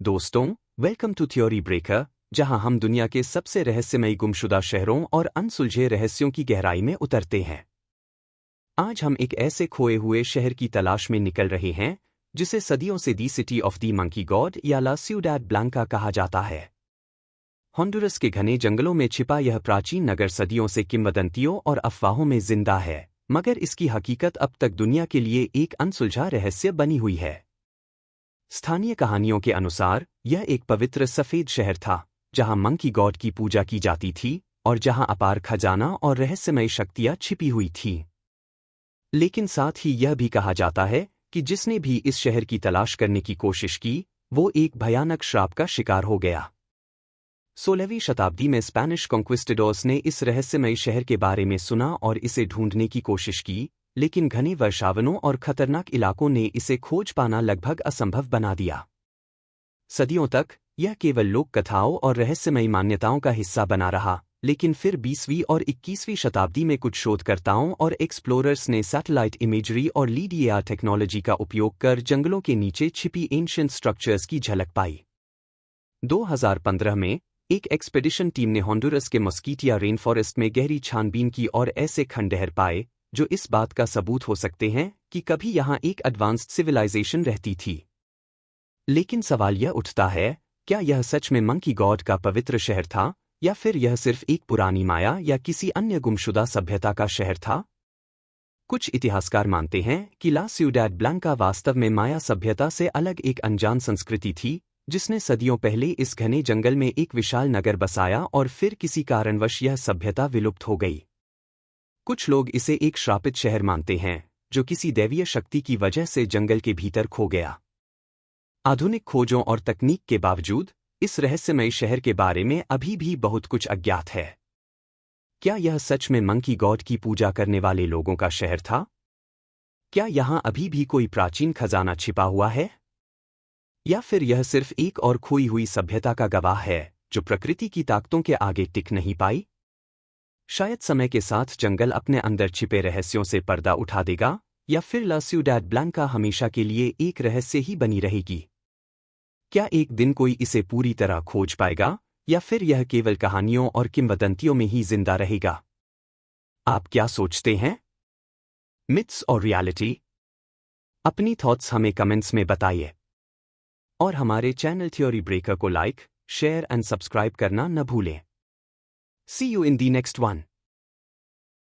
दोस्तों, welcome to theory breaker, जहां हम दुनिया के सबसे रहस्यमयी गुमशुदा शहरों और अनसुलझे रहस्यों की गहराई में उतरते हैं। आज हम एक ऐसे खोए हुए शहर की तलाश में निकल रहे हैं जिसे सदियों से the city of the monkey god या ला सिउडाड ब्लैंका कहा जाता है। होंडुरस के घने जंगलों में छिपा यह प्राचीन नगर सदियों से किंवदंतियों और अफवाहों में जिंदा है, मगर इसकी हकीकत अब तक दुनिया के लिए एक अनसुलझा रहस्य बनी हुई है। स्थानीय कहानियों के अनुसार यह एक पवित्र सफेद शहर था जहां मंकी गॉड की पूजा की जाती थी और जहां अपार खजाना और रहस्यमय शक्तियां छिपी हुई थीं। लेकिन साथ ही यह भी कहा जाता है कि जिसने भी इस शहर की तलाश करने की कोशिश की, वो एक भयानक श्राप का शिकार हो गया। 16वीं शताब्दी में स्पेनिश कॉन्क्विस्टाडोर्स ने इस रहस्यमय शहर के बारे में सुना और इसे ढूंढने की कोशिश की, लेकिन घने वर्षावनों और खतरनाक इलाकों ने इसे खोज पाना लगभग असंभव बना दिया। सदियों तक यह केवल लोक कथाओं और रहस्यमयी मान्यताओं का हिस्सा बना रहा, लेकिन फिर 20वीं और 21वीं शताब्दी में कुछ शोधकर्ताओं और एक्सप्लोरर्स ने सैटेलाइट इमेजरी और लीडीएआर टेक्नोलॉजी का उपयोग कर जंगलों के नीचे छिपी एंशिएंट स्ट्रक्चर्स की झलक पाई। 2015 में एक एक्सपेडिशन टीम ने होंडुरस के मस्कीटिया रेन फॉरेस्ट में गहरी छानबीन की और ऐसे खंडहर पाए जो इस बात का सबूत हो सकते हैं कि कभी यहां एक एडवांस्ड सिविलाइजेशन रहती थी। लेकिन सवाल यह उठता है, क्या यह सच में मंकी गॉड का पवित्र शहर था, या फिर यह सिर्फ एक पुरानी माया या किसी अन्य गुमशुदा सभ्यता का शहर था? कुछ इतिहासकार मानते हैं कि ला सिउडाड ब्लैंका वास्तव में माया सभ्यता से अलग एक अनजान संस्कृति थी, जिसने सदियों पहले इस घने जंगल में एक विशाल नगर बसाया और फिर किसी कारणवश यह सभ्यता विलुप्त हो गई। कुछ लोग इसे एक श्रापित शहर मानते हैं जो किसी दैवीय शक्ति की वजह से जंगल के भीतर खो गया। आधुनिक खोजों और तकनीक के बावजूद इस रहस्यमय शहर के बारे में अभी भी बहुत कुछ अज्ञात है। क्या यह सच में मंकी गॉड की पूजा करने वाले लोगों का शहर था? क्या यहां अभी भी कोई प्राचीन खजाना छिपा हुआ है? या फिर यह सिर्फ एक और खोई हुई सभ्यता का गवाह है जो प्रकृति की ताकतों के आगे टिक नहीं पाई? शायद समय के साथ जंगल अपने अंदर छिपे रहस्यों से पर्दा उठा देगा, या फिर ला सिउडाड ब्लैंका हमेशा के लिए एक रहस्य ही बनी रहेगी। क्या एक दिन कोई इसे पूरी तरह खोज पाएगा, या फिर यह केवल कहानियों और किंवदंतियों में ही जिंदा रहेगा? आप क्या सोचते हैं? मिथ्स और रियलिटी? अपनी थॉट्स हमें कमेंट्स में बताइए। और हमारे चैनल थ्योरी ब्रेकर को लाइक, शेयर एंड सब्सक्राइब करना न भूलें। See you in the next one.